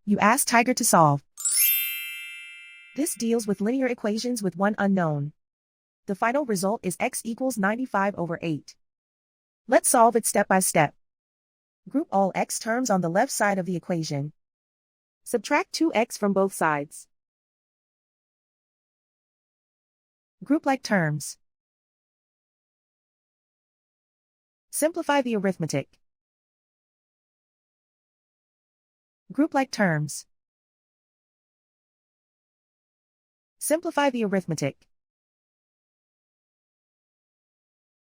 You ask Tiger to solve. This deals with linear equations with one unknown. The final result is x equals 95 over 8. Let's solve it step by step. Group all x terms on the left side of the equation. Subtract 2x from both sides. Group like terms. Simplify the arithmetic. Group like terms. Simplify the arithmetic.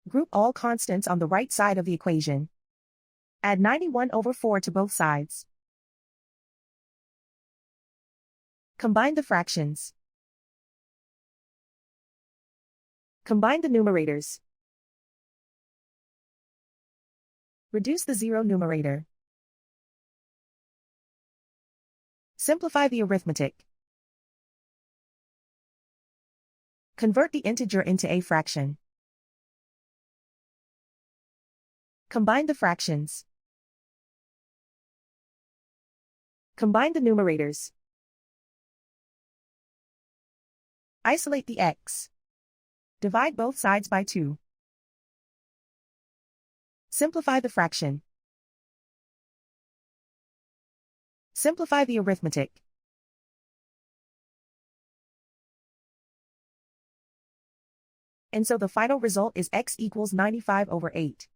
Group all constants on the right side of the equation. Add 91 over 4 to both sides. Combine the fractions. Combine the numerators. Reduce the zero numerator. Simplify the arithmetic. Convert the integer into a fraction. Combine the fractions. Combine the numerators. Isolate the x. Divide both sides by 2. Simplify the fraction. Simplify the arithmetic. And so the final result is x equals 95 over 8.